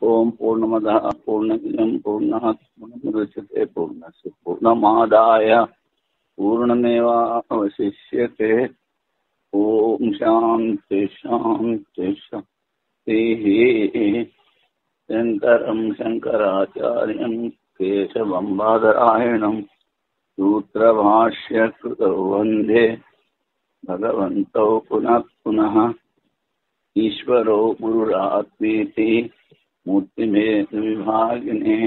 ओम पूर्णमदः पूर्णमिदं पूर्णात् पूर्णमुदच्यते पूर्णस्य पूर्णमादाय पूर्णमेवावशिष्यते। ओम शांति शांति शांतिः। शंकरं शंकराचार्यं केशवं बादरायणं सूत्रभाष्यकृतौ वन्दे भगवन्तौ पुनः पुनः। ईश्वरो गुरुरात्मेति मूर्तिभेद विभागिने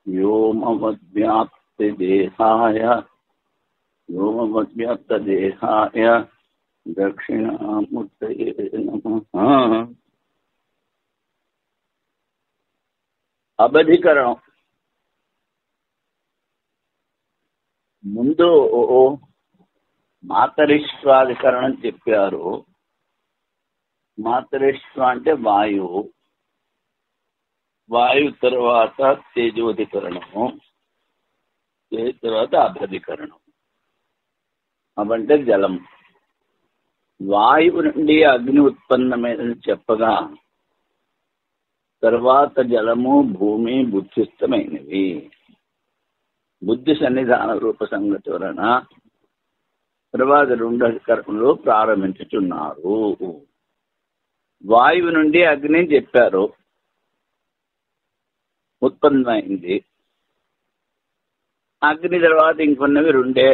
व्योमवद्व्याप्तदेहाय दक्षिणामूर्तये नमः। అబధికరణం ముందు మాతరిష్వాధికరణం చెప్పారు. మాతరిష్వ అంటే వాయువు, వాయు తర్వాత తేజోధికరణము, తేజ తర్వాత అబధికరణం. అవంటే జలం. వాయువు నుండి అగ్ని ఉత్పన్నమైనది చెప్పగా తర్వాత జలము భూమి బుద్ధిస్థమైనవి. బుద్ధి సన్నిధాన రూప సంగతి వలన తర్వాత రెండు అధికరణలు ప్రారంభించుచున్నారు. వాయువు నుండి అగ్ని చెప్పారు, ఉత్పన్నమైంది. అగ్ని తర్వాత ఇంకొన్నవి రెండే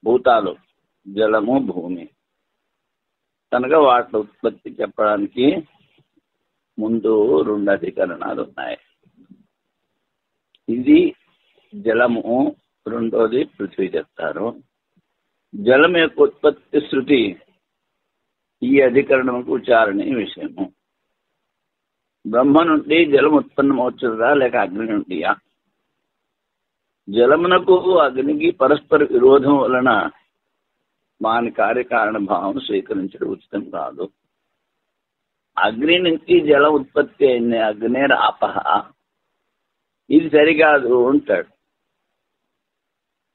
భూతాలు, జలము భూమి. కనుక వాటి ఉత్పత్తి చెప్పడానికి ముందు రెండు అధికరణాలు ఉన్నాయి. ఇది జలము, రెండోది పృథ్వీ చెప్తారు. జలం యొక్క ఉత్పత్తి శృతి ఈ అధికరణకు ఉచ్చారణీయ విషయము. బ్రహ్మ నుండి జలం ఉత్పన్నమవుతుందా లేక అగ్ని నుండియా? జలమునకు అగ్నికి పరస్పర విరోధం వలన వాని కార్యకారణ భావం స్వీకరించడం ఉచితం కాదు. అగ్ని నుంచి జలం ఉత్పత్తి అయింది, అగ్నేరాపహ, ఇది సరికాదు అంటాడు.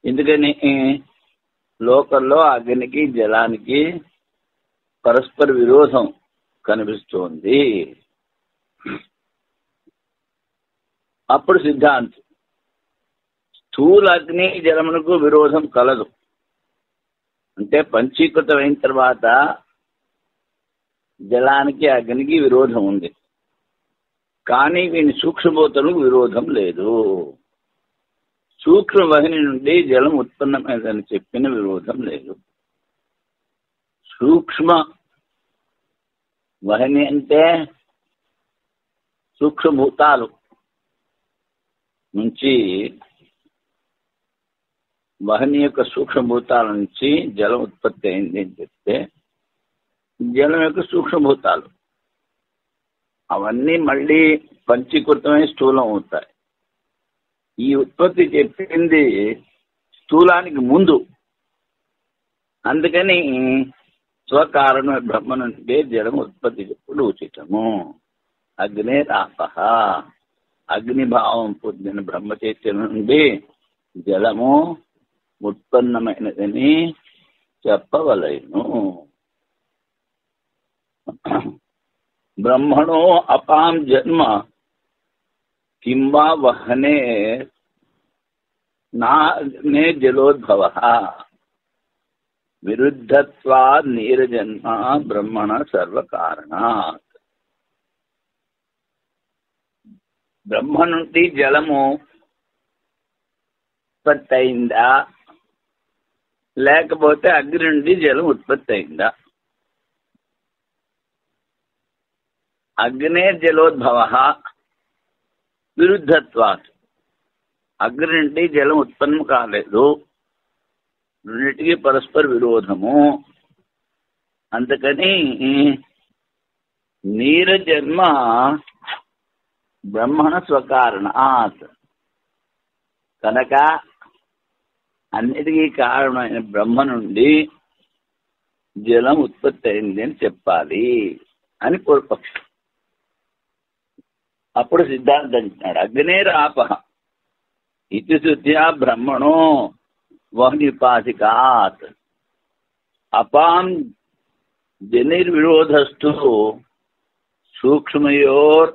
ఎందుకని? లోకంలో అగ్నికి జలానికి పరస్పర విరోధం కనిపిస్తోంది. అప్పుడు సిద్ధాంతం స్థూల అగ్ని జలమునకు విరోధం కలదు. అంటే పంచీకృతమైన తర్వాత జలానికి అగ్నికి విరోధం ఉంది, కానీ వీని సూక్ష్మభూతలకు విరోధం లేదు. సూక్ష్మ వహిని నుండి జలం ఉత్పన్నమైందని చెప్పిన విరోధం లేదు. సూక్ష్మ వహిని అంటే సూక్ష్మభూతాలు నుంచి, వహిని యొక్క సూక్ష్మభూతాల నుంచి జలం ఉత్పత్తి అయింది అని చెప్తే, జలం యొక్క సూక్ష్మభూతాలు అవన్నీ మళ్ళీ పంచీకృతమై స్థూలం అవుతాయి. ఈ ఉత్పత్తి చెప్పింది స్థూలానికి ముందు. అందుకని స్వకారణ బ్రహ్మ నుండి జలం ఉత్పత్తి చెప్పుడు ఉచితము. అగ్నేరాపహ, అగ్నిభావం పొందిన బ్రహ్మ చైతన్యం నుండి జలము ఉత్పన్నమైనదని చెప్పవలెను. బ్రహ్మణో అపాం జన్మ కింవా వహనే నాగ్నే జలోద్భవ విరుద్ధత్వాద్ నీరజన్మ బ్రహ్మణ సర్వకారణాత్. బ్రహ్మ నుండి జలము ఉత్పత్తి అయిందా లేకపోతే అగ్ని నుండి జలం ఉత్పత్తి అయిందా? అగ్నే జలోద్భవ విరుద్ధత్వాత్. అగ్ని నుండి జలం ఉత్పన్నం కాలేదు, రెండింటికి పరస్పర విరోధము. అందుకని నీరజన్మ బ్రహ్మణ స్వకారణాత్. కనుక అన్నిటికీ కారణమైన బ్రహ్మ నుండి జలం ఉత్పత్తి అయింది అని చెప్పాలి అని పూర్వపక్షం. అప్పుడు సిద్ధాంతం అంటున్నాడు, అగ్నేరాపహ ఇది శుద్ధ్యా బ్రహ్మణో వహ్నిపాతికాత్. అపాం జనిర్విరోధస్థు సూక్ష్మయోర్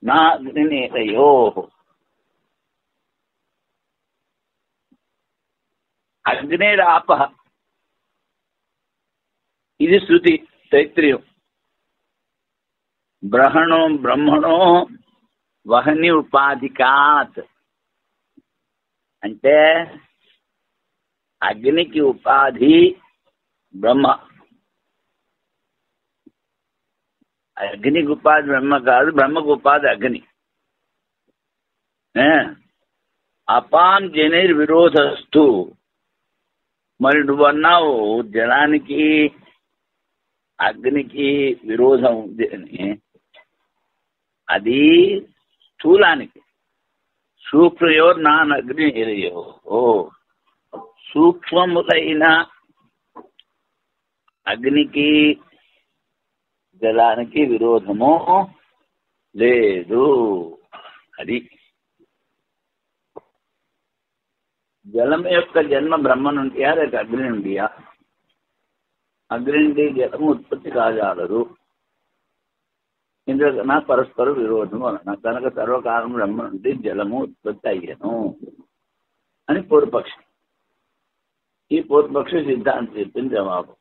నా అగ్నినేతయో అగ్నేరాప. ఇది శృతి తైత్రీయం. బ్రహ్మణో వహని ఉపాధికాత్ అంటే అగ్నికి ఉపాధి బ్రహ్మ. అగ్నికి ఉపాధి బ్రహ్మ కాదు, బ్రహ్మకు ఉపాధి అగ్ని. అపాం జనైర్ విరోధస్తు. మరి నువ్వన్నావు జలానికి అగ్నికి విరోధం ఉంది అని. అది స్థూలానికి. సూక్ష్మయోర్ నా అగ్ని ఎరయో. సూక్ష్మములైన అగ్నికి జలానికి విరోధము లేదు. అది జలం యొక్క జన్మ బ్రహ్మ నుండియా లేక అగ్ని నుండియా? అగ్ని నుండి జలము ఉత్పత్తి కాజాలరు. ఇందుకన్నా పరస్పర విరోధము అన్న కనుక సర్వకాలం బ్రహ్మ నుండి జలము ఉత్పత్తి అయ్యను అని పూర్వపక్షి. ఈ పూర్వపక్షి సిద్ధాంతం చెప్పిన జవాబు.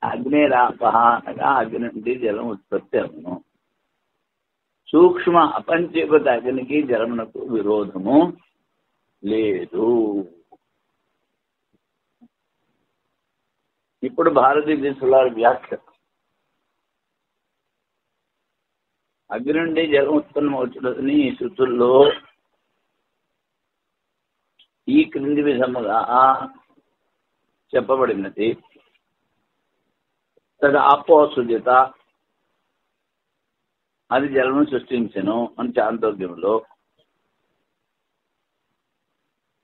అగ్నేరాపహ అనగా అగ్ని నుండి జలం ఉత్పత్తి అవును. సూక్ష్మ అపంచీకృత అగ్నికి జలమునకు విరోధము లేదు. ఇప్పుడు భారతీయ వ్యాఖ్య. అగ్ని నుండి జలం ఉత్పన్నం అవుతున్నదని ఈ శృతుల్లో ఈ క్రింది విధముగా చెప్పబడినది. తద ఆపోసుజత అది జలము సృష్టించను అని చాందోగ్యంలో.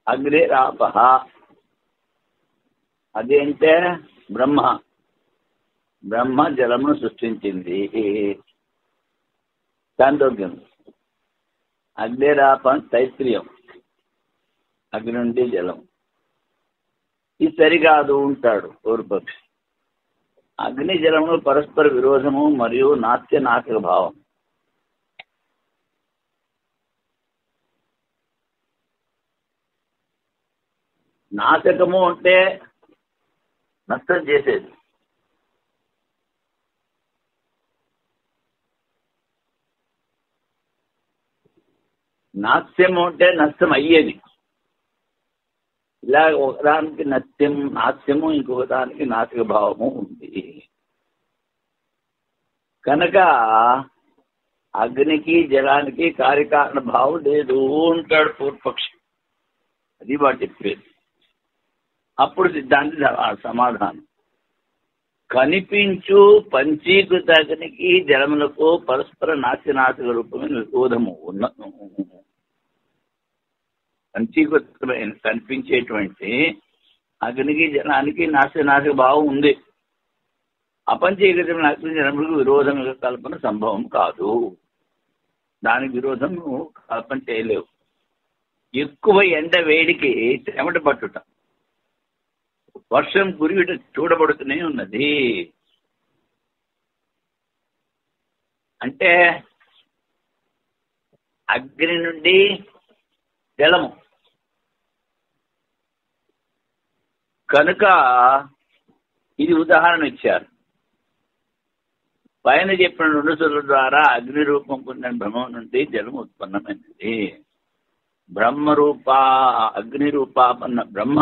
అగ్నిరాపహ అదేంటే బ్రహ్మ జలమును సృష్టించింది చాందోగ్యం. అగ్నిరాపం తైత్రీయం, అగ్ని నుండి జలం. ఇది సరికాదు ఉంటాడు పూర్వపక్షి. అగ్ని జలములు పరస్పర విరోధము మరియు నాస్య నాశక భావం. నాశకము అంటే నష్టం చేసేది. నాస్యము అంటే నష్టం అయ్యేది. ఇలా ఒకదానికి నాస్యము ఇంకొకదానికి నాశక భావము ఉంది. కనుక అగ్నికి జలానికి కార్యకారణ భావం లేదు అంటాడు పూర్వపక్షి. అది వాడు చెప్పేది. అప్పుడు సిద్ధాంతి సమాధానం. కనిపించు పంచీకృత అగ్నికి జలములకు పరస్పర నాశక రూపమైన విరోధము ఉన్న. పంచీకృతమైన కనిపించేటువంటి అగ్నికి జలానికి నాశక భావం ఉంది. అపంచీకృతమైన అగ్ని జలములకు విరోధం కల్పన సంభవం కాదు. దానికి విరోధం కల్పన చేయలేవు. ఎక్కువ ఎండ వేడికి చెమట పట్టుట, వర్షం కురియుట చూడబడుతూనే ఉన్నది. అంటే అగ్ని నుండి జలము కనుక ఇది ఉదాహరణ ఇచ్చారు. పైన చెప్పిన 2 సుల ద్వారా అగ్ని రూపం పొందిన బ్రహ్మం నుండి జలం ఉత్పన్నమైనది. అగ్ని రూపాపన్న బ్రహ్మ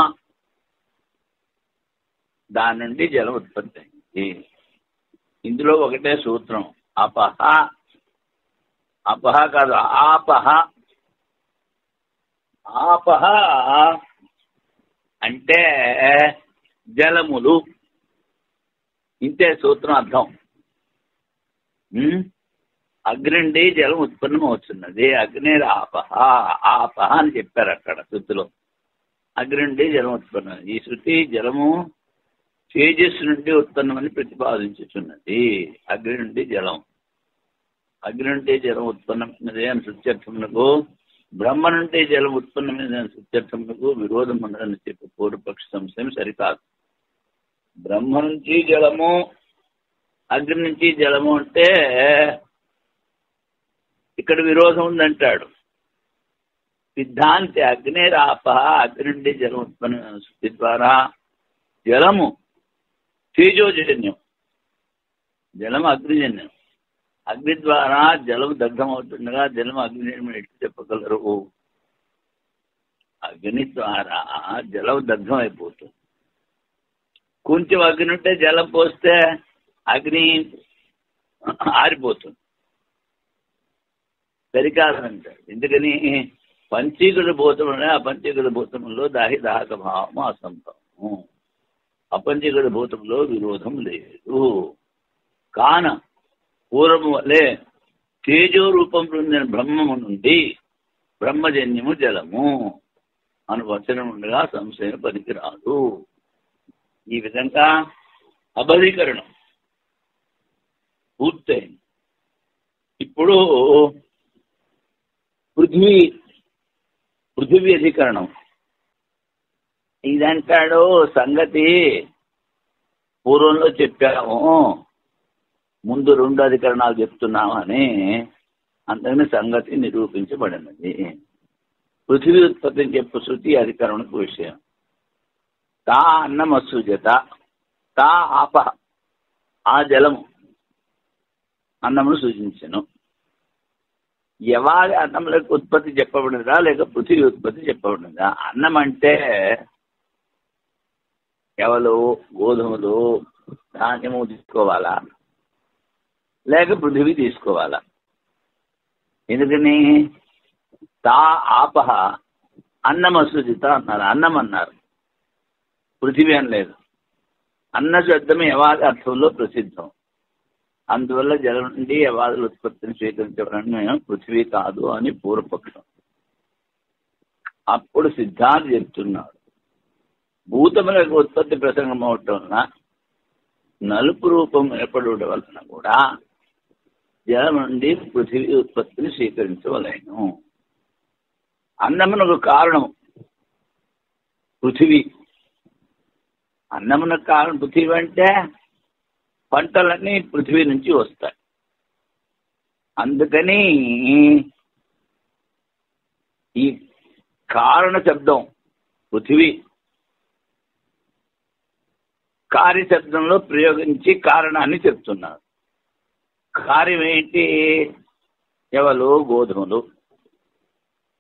దాని నుండి జలం ఉత్పత్తి అయింది. ఇందులో ఒకటే సూత్రం. అపహ కాదు, ఆపహ అంటే జలములు. ఇంతే సూత్రం అర్థం. అగ్ని నుండి జలం ఉత్పన్నం అవుతున్నది. ఆపహ అని చెప్పారు అక్కడ శృతిలో. అగ్ని నుండి జలం ఉత్పన్నం. ఈ శృతి జలము తేజస్సు నుండి ఉత్పన్నమని ప్రతిపాదించుతున్నది. అగ్ని నుండి జలం ఉత్పన్నమైనదే అని శృత్యర్థమునకు, బ్రహ్మ నుండి జలం ఉత్పన్నమైనది అని శృత్యర్థమునకు విరోధం ఉన్నదని చెప్పి పూర్వపక్ష సంశయం సరికాదు. బ్రహ్మ నుంచి జలము అగ్ని నుంచి జలము అంటే ఇక్కడ విరోధం ఉందంటాడు సిద్ధాంతి. అగ్నిరాప, అగ్ని నుండి జలం ఉత్పన్న శృతి ద్వారా జలము తేజోజన్యం, జలం అగ్నిజన్యం. అగ్ని ద్వారా జలం దగ్ధం అవుతుండగా జలం అగ్నిజన్యం ఎట్లు చెప్పగలరు? అగ్ని ద్వారా జలం దగ్ధం అయిపోతుంది. కొంచెం అగ్ని ఉంటే జలం పోస్తే అగ్ని ఆరిపోతుంది, సరికాదంటాడు. ఎందుకని? పంచీకృత భూతములనే అపంచీకృత భూతములో దాహక భావము అసంభవము. అపంచీకృత భూతంలో విరోధం లేదు. కాన పూర్వము వలె తేజో రూపం పొందిన బ్రహ్మము నుండి బ్రహ్మజన్యము జలము అను వచనం ఉండగా సంశయం పనికిరాదు. ఈ విధంగా అబలీకరణం పూర్తయింది. ఇప్పుడు పృథివీ అధికరణం. ఇదంటాడు సంగతి పూర్వంలో చెప్పాము, ముందు 2 అధికరణాలు చెప్తున్నామని. అందుకని సంగతి నిరూపించబడినది. పృథివీ ఉత్పత్తిని చెప్పు శృతి అధికరణకు విషయం. తా అన్నమసృజత, తా ఆప, ఆ జలము అన్నమును సూచించను. ఎవరి అన్నములకు ఉత్పత్తి చెప్పబడినదా లేక పృథివీ ఉత్పత్తి చెప్పబడినదా? అన్నం అంటే ఎవలు, గోధుమలు, ధాన్యము తీసుకోవాలా లేక పృథివీ తీసుకోవాలా? ఎందుకని? తా ఆపహ అన్నమసృజిత అన్నారు, అన్నం అన్నారు, పృథివీ అనలేదు. అన్న శబ్దమే యవాది అర్థంలో ప్రసిద్ధం. అందువల్ల జలం నుండి యవాదుల ఉత్పత్తిని స్వీకరించడం పృథివీ కాదు అని పూర్వపక్షం. అప్పుడు సిద్ధాంతి చెప్తున్నాడు, భూతములకు ఉత్పత్తి ప్రసంగం అవటం వలన నలుపు రూపం ఏర్పడటం వలన కూడా జలం నుండి పృథివీ ఉత్పత్తిని స్వీకరించవలేను. అన్నమునకు కారణం పృథివీ. అన్నమునకు కారణం పృథివీ అంటే పంటలన్నీ పృథివీ నుంచి వస్తాయి. అందుకని ఈ కారణ శబ్దం పృథివీ కార్యశబ్దంలో ప్రయోగించి కారణాన్ని చెప్తున్నారు. కార్యం ఏంటి? ఎవలు, గోధుమలు.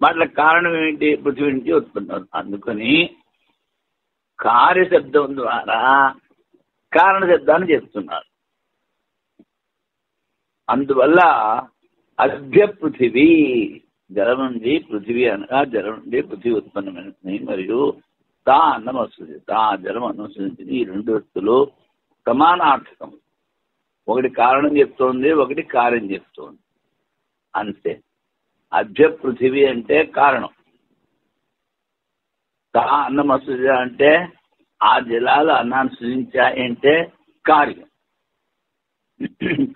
వాటికి కారణం ఏంటి? పృథివీ నుంచి ఉత్పన్నం. అందుకని కార్యశబ్దం ద్వారా కారణ శబ్దాన్ని చెప్తున్నారు. అందువల్ల అభ్య పృథివీ, జలం నుండి పృథివీ అనగా జలం నుండి పృథివీ ఉత్పన్నమైనది. మరియు తా అన్నం వస్తుంది, తా జలం అన్నం వస్తుంది. ఈ 2 వ్యక్తులు సమానార్థకం. ఒకటి కారణం చెప్తోంది, ఒకటి కార్యం చెప్తోంది, అంతే. అభ్య పృథివీ అంటే కారణం, తా అన్నం వస్తుంది అంటే ఆ జలాలు అన్నాన్ని సృజించాయంటే కార్యం.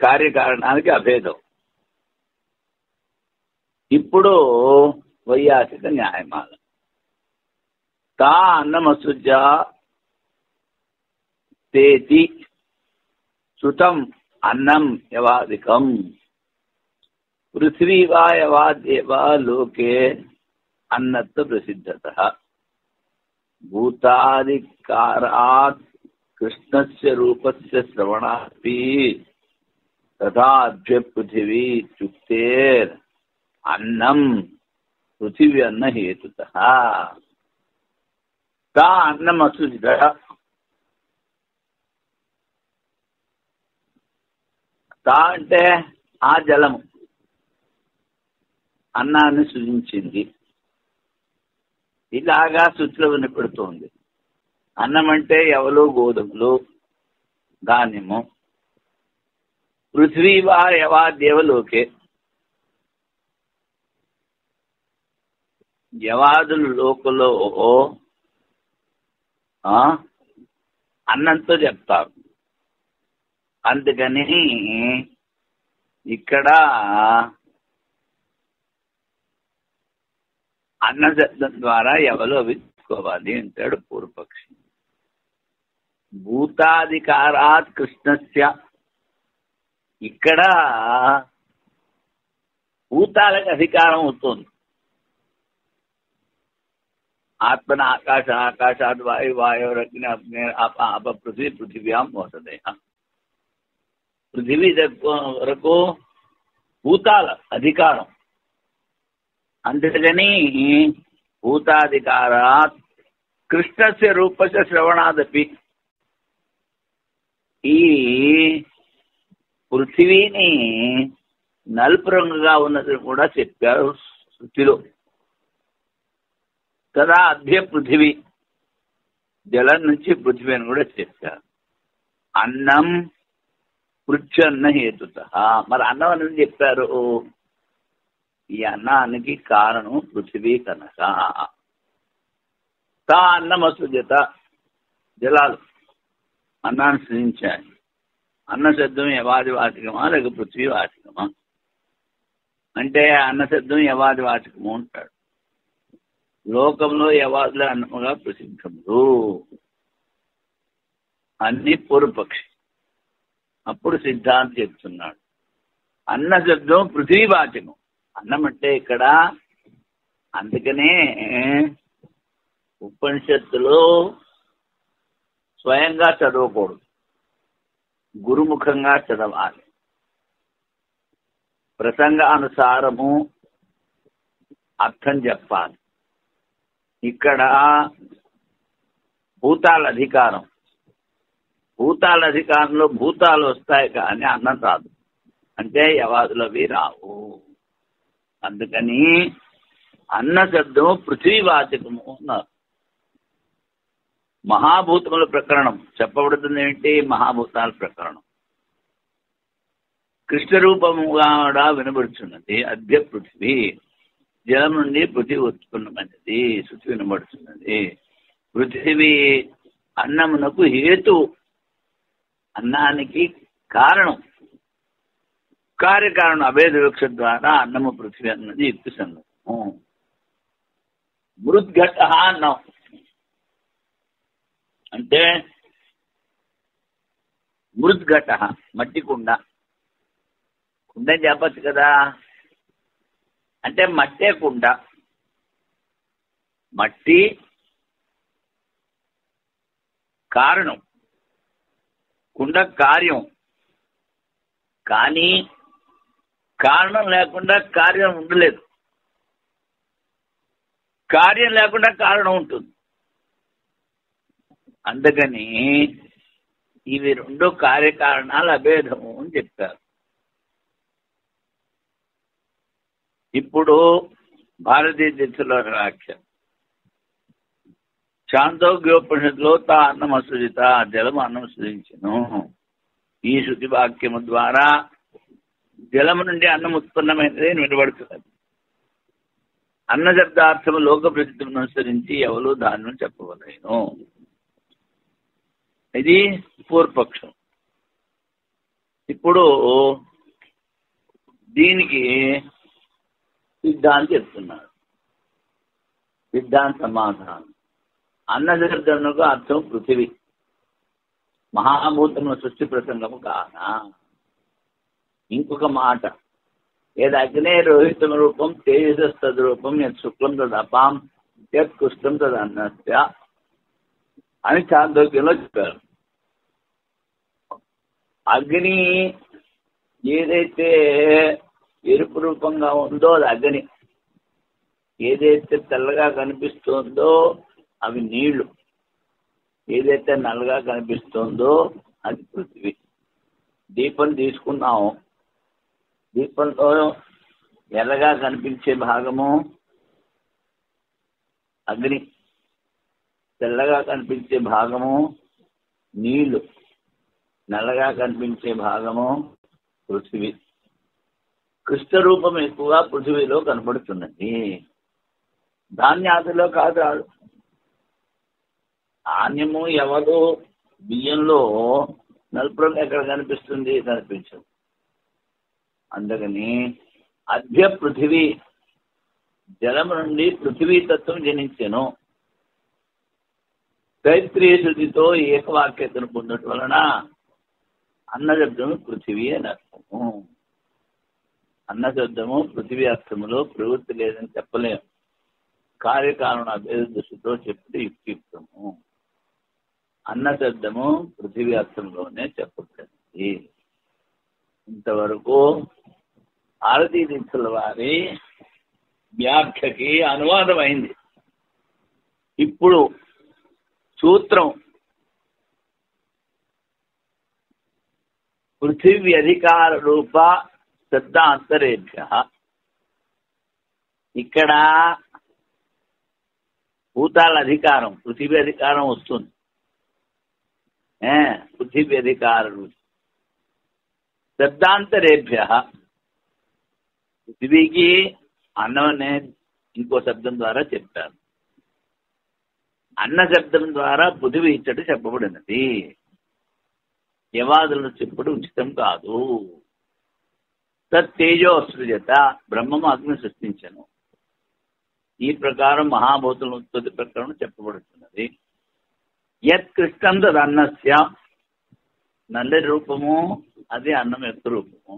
కార్యకారణానికి అభేదం. ఇప్పుడు వైయాసిక న్యాయమాల. తా అన్నమసృజ తేతి శృతం అన్నం యవాదికం పృథివీ వా యవాదేవా లోకే అన్నత్వ ప్రసిద్ధతః భూతాదికారాత్ కృష్ణస్య రూపస్య శ్రవణాపి తథా అభ్య పృథివీ ఇత్యుక్తేర్ అన్నం పృథివీ అన్న హేతుతః. తా అన్నం అసృజిత, తా అంటే ఆ జలము అన్నాన్ని సృజించింది. ఇలాగా శృతిలో వినపడుతోంది. అన్నం అంటే ఎవలు, గోధుమలు, ధాన్యము. పృథ్వీ వా యవా దేవలోకే, యవాదులు లోకలో అన్నంతో చెప్తారు. అందుకని ఇక్కడ అన్న శబ్దం ద్వారా ఎవరు అవి తీసుకోవాలి అంటాడు పూర్వపక్షి. భూతాధికారాత్ కృష్ణస్య ఇక్కడ భూతాలకు అధికారం అవుతుంది. ఆత్మన ఆకాశ, ఆకాశాత్ వాయు, వాయురగ్ని, అగ్ని, అప పృథివీ, పృథివ్యాం వసతే. పృథివీ వరకు భూతాల అధికారం. అందుకని భూతాధికారాత్ కృష్ణస్య రూపస్య శ్రవణాదపి ఈ పృథివీని నలుపు రంగుగా ఉన్నది కూడా చెప్పారు శృతిలో. కదా అభ్య పృథివీ, జలం నుంచి పృథివీ అని కూడా చెప్పారు. అన్నం పృచ్చన్న హేతుత. మరి అన్నం అని చెప్పారు. ఈ అన్నానికి కారణం పృథివీ కనుక తా అన్నమసృజత, జలాలు అన్నాన్ని సృజించాయి. అన్న శబ్దం యవాది వాచకమా లేక పృథ్వీ వాచకమా అంటే అన్న శబ్దం యవాది వాచకము అంటాడు. లోకంలో యవాదులే అన్నముగా ప్రసిద్ధములు అన్ని పూర్వపక్షి. అప్పుడు సిద్ధాంతి చెప్తున్నాడు అన్న శబ్దం పృథ్వీ వాచకం. అన్నం అంటే ఇక్కడ అందుకనే ఉపనిషత్తులో స్వయంగా చదవకూడదు, గురుముఖంగా చదవాలి. ప్రసంగానుసారము అర్థం చెప్పాలి. ఇక్కడ భూతాల అధికారం, భూతాల అధికారంలో భూతాలు వస్తాయి కానీ అన్నం రాదు. అంటే యవాదులవి రావు. అందుకని అన్న శబ్దము పృథ్వీవాచకము అన్నారు. మహాభూతముల ప్రకరణం చెప్పబడుతుంది ఏంటి? మహాభూతాల ప్రకరణం కృష్ణ రూపముగా కూడా వినబడుతున్నది. అద్య పృథివీ, జలం నుండి పృథివీ ఉత్పన్నమైనది. శృతి వినబడుతున్నది. పృథివీ అన్నమునకు హేతు, అన్నానికి కారణం, కార్యకారణం. అభేద వివక్ష ద్వారా అన్నము పృథివీ అన్నది యుక్తి సంగతము. మృద్ఘట అన్నం అంటే మృద్ఘట మట్టి కుండ. కుండ చెప్పచ్చు కదా. అంటే మట్టే కుండ. మట్టి కారణం, కుండ కార్యం. కానీ కారణం లేకుండా కార్యం ఉండలేదు, కార్యం లేకుండా కారణం ఉంటుంది. అందుకని ఇవి రెండు కార్యకారణాలు అభేదము అని చెప్పారు. ఇప్పుడు భారతీయ తీర్థుల వ్యాఖ్య చాందోగ్యోపనిషత్తులో తా అన్నం అసృజిత, జలము అన్నం సృజించను. ఈ శృతి వాక్యము ద్వారా జలము నుండి అన్నం ఉత్పన్నమైనది వినబడుతున్నది. అన్న శబ్దార్థము లోక ప్రసిద్ధులను అనుసరించి ఎవరు దానిని చెప్పవలేను. ఇది పూర్వపక్షం. ఇప్పుడు దీనికి సిద్ధాంతి చెప్తున్నాడు. సిద్ధాంత సమాధానం అన్న శబ్దమునకు అర్థం పృథివీ, మహాభూతముల సృష్టి ప్రసంగము కానా. ఇంకొక మాట, ఏది అగ్నే రోహితం రూపం తేజస్తద్ రూపం యత్ శుక్లం తదపాం యత్ కుష్టం తదన్నస్య అని చాందోగ్యంలో చెప్పారు. అగ్ని ఏదైతే ఎరుపు రూపంగా ఉందో అది అగ్ని, ఏదైతే తెల్లగా కనిపిస్తుందో అవి నీళ్లు, ఏదైతే నల్లగా కనిపిస్తుందో అది పృథివీ. దీపం తీసుకున్నాము, దీపంలో ఎర్రగా కనిపించే భాగము అగ్ని, తెల్లగా కనిపించే భాగము నీళ్లు, నల్లగా కనిపించే భాగము పృథివీ. కృష్ణ రూపం ఎక్కువగా పృథివీలో కనపడుతున్నది, ధాన్యాదులో కాదు. ధాన్యము ఎవరు బియ్యంలో నలుపు రంగు ఎక్కడ కనిపిస్తుంది? కనిపించదు. అందుకని అద్య పృథివీ, జలము నుండి పృథివీ తత్వం జనించెను. తైత్రీయ శృతితో ఏకవాక్యతను పొందటం వలన అన్న శబ్దము పృథివీ అని అర్థము. అన్న శబ్దము పృథివీ అర్థములో ప్రవృత్తి లేదని చెప్పలేము. కార్యకారణ అభేద దృష్టితో చెప్తే యుక్తియుక్తము. అన్న శబ్దము పృథివీ అర్థంలోనే చెప్పబడింది. ఇంతవరకు భారతీయ తీర్థుల వారి వ్యాఖ్యకి అనువాదం అయింది. ఇప్పుడు సూత్రం పృథివీ అధికార రూప శబ్దాంతరేభ్య. ఇక్కడ భూతాల అధికారం, పృథివీ అధికారం వస్తుంది. పృథివీ అధికార రూప శబ్దాంతరేభ్య. పృథివీకి అన్నం అనే ఇంకో శబ్దం ద్వారా చెప్పారు. అన్న శబ్దం ద్వారా పృథివీ ఇచ్చట చెప్పబడినది. యవాదులను చెప్పుడు ఉచితం కాదు. తేజో అసృజత, బ్రహ్మము అగ్ని సృష్టించను. ఈ ప్రకారం మహాభూతుల ఉత్పత్తి ప్రకారం చెప్పబడుతున్నది. యత్ కృష్ణం తద్ అన్నస్య, నల్లి రూపము అది అన్నం యొక్క రూపము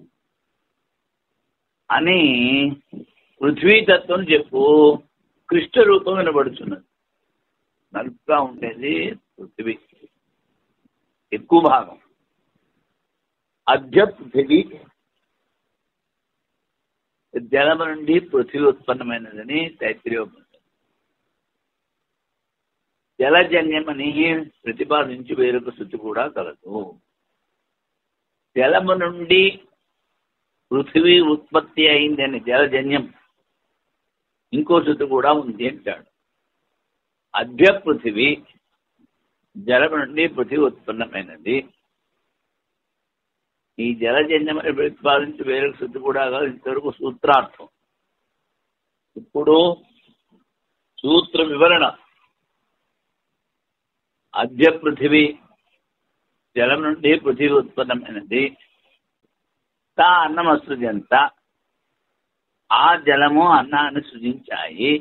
అని పృథ్వీతత్వం చెప్పు. కృష్ణ రూపం వినబడుతున్నది. నలుపుగా ఉండేది పృథివీ ఎక్కువ భాగం. అద్య పృథివీ, జలము నుండి పృథివీ ఉత్పన్నమైనదని తైత్రీయోపనిషత్తు. జలజన్యమని ప్రతిపాదించి వేరొక శృతి కూడా కలదు. జలము నుండి పృథివీ ఉత్పత్తి అయిందని జలజన్యం ఇంకో శృతి కూడా ఉంది అంటాడు. అద్య పృథివీ, జలము నుండి పృథివీ ఉత్పన్నమైనది. ఈ జలజన్యమని ప్రతిపాదించి వేరొక శృతి కూడా కాదు. ఇంతవరకు సూత్రార్థం. ఇప్పుడు సూత్ర వివరణ. అద్య పృథివీ, జలం నుండి పృథివీ ఉత్పన్నమైనది. తా అన్నం అసృజంత, ఆ జలము అన్నాన్ని సృజించాయి.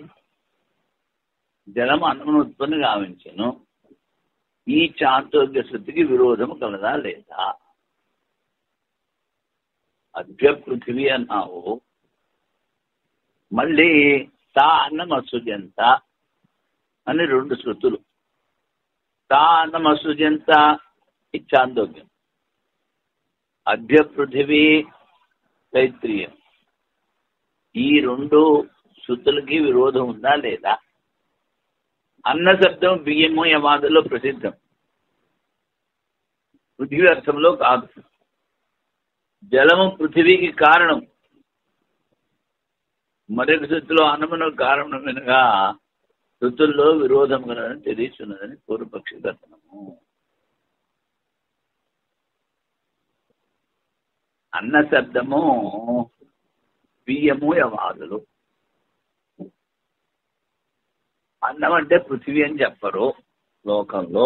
జలము అన్నమును ఉత్పత్తి గావించను. ఈ చాతుర్య శృతికి విరోధము కలదా లేదా? అద్య పృథివీ అన్నావు, మళ్ళీ తా అన్నం అసృజంత అని రెండు శృతులు. తా అన్నం అసృజంత చాందోగ్యం, అద్య పృథివీ తైత్రీయం. ఈ రెండు శృతులకి విరోధం ఉందా లేదా? అన్న శబ్దం బియ్యము యమాదులో ప్రసిద్ధం, పృథివీ అర్థంలో కాదు. జలము పృథివీకి కారణం, మరొక శృతిలో అన్నమునకు కారణం వినగా శృతుల్లో విరోధం కలదని తెలియచున్నదని పూర్వపక్షి కథనము. అన్న శబ్దము బియ్యము యమాదులు. అన్నం అంటే పృథివీ అని చెప్పరు లోకంలో.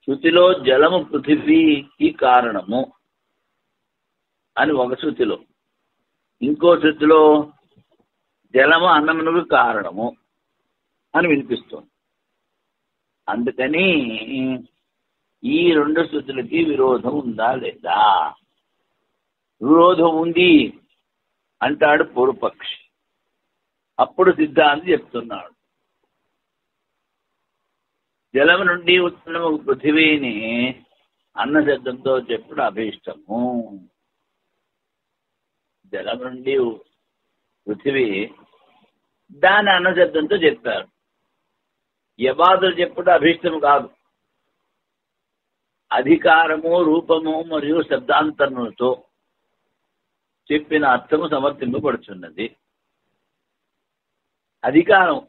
శృతిలో జలము పృథివీకి కారణము అని ఒక శృతిలో, ఇంకో శృతిలో జలము అన్నమునకు కారణము అని వినిపిస్తుంది. అందుకని ఈ రెండు శృతులకి విరోధం ఉందా లేదా? విరోధం ఉంది అంటాడు పూర్వపక్షి. అప్పుడు సిద్ధాంతి చెప్తున్నాడు, జలము నుండి ఉత్పన్నము పృథివీని అన్న శబ్దంతో చెప్పుడు అభీష్టము. జలం నుండి పృథివీ దాని అన్న శబ్దంతో చెప్పారు. యవాదులు చెప్పుడు అభీష్టము కాదు. అధికారము, రూపము మరియు శబ్దాంతరములతో చెప్పిన అర్థము సమర్థింపబడుతున్నది. అధికారం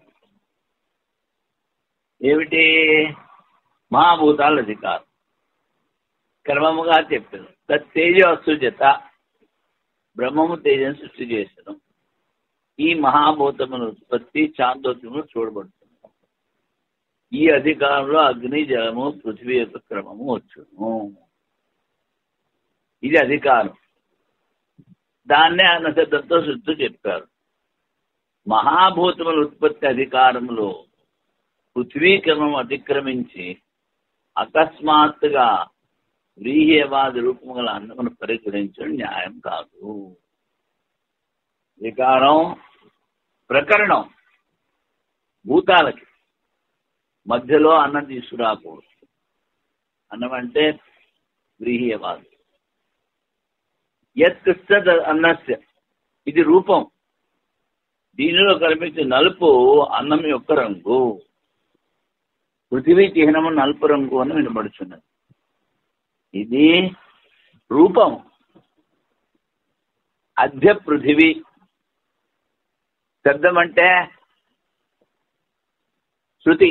ఏమిటి? మహాభూతాల అధికారం క్రమముగా చెప్పారు. తేజో అసృజత, బ్రహ్మము తేజను సృష్టి చేసను. ఈ మహాభూతముల ఉత్పత్తి చాందోగ్యములు చూడబడుతుంది. ఈ అధికారంలో అగ్ని, జలము, పృథివీ యొక్క క్రమము వచ్చును. ఇది అధికారం. దాన్నే అన్న శబ్దంతో శుద్ధి చెప్పారు. మహాభూతముల ఉత్పత్తి అధికారములో పృథ్వీ క్రమం అతిక్రమించి అకస్మాత్తుగా వ్రీహ్యవాది రూపము గల అన్నమును పరికరించడం న్యాయం కాదు. వికారం ప్రకరణం భూతాలకి మధ్యలో అన్నం తీసుకురాకూడదు. అన్నం అంటే వ్రీహ్యవాది. యత్ కృష్ణ అన్నస్య, ఇది రూపం. దీనిలో కనిపించే నలుపు అన్నం యొక్క రంగు. పృథివీ చిహ్నము నలుపు రంగు అని వినబడుచున్నది. ఇది రూపం. అధ్య పృథివీ శబ్దం అంటే శృతి.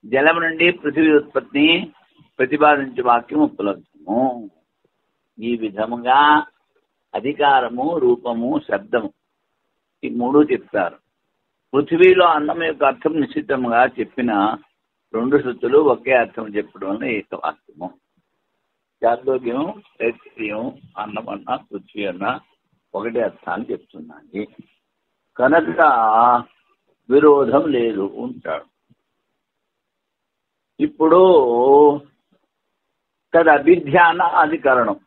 జలం నుండి పృథివీ ఉత్పత్తిని ప్రతిపాదించే వాక్యం ఉపలబ్ధము. ఈ విధముగా అధికారము, రూపము, శబ్దము ఈ మూడు చెప్తారు. పృథివీలో అన్నం యొక్క అర్థం నిశ్చితంగా చెప్పిన రెండు శృతులు ఒకే అర్థం చెప్పడం వల్ల ఏకవాక్యము. చాందోగ్యం, తైత్తిరీయం అన్నం అన్నా పృథ్వీ అన్నా ఒకటే అర్థాన్ని చెప్తున్నాయి. కనుక విరోధం లేదు ఉంటాడు. ఇప్పుడు తదభిధ్యాన అధికరణం.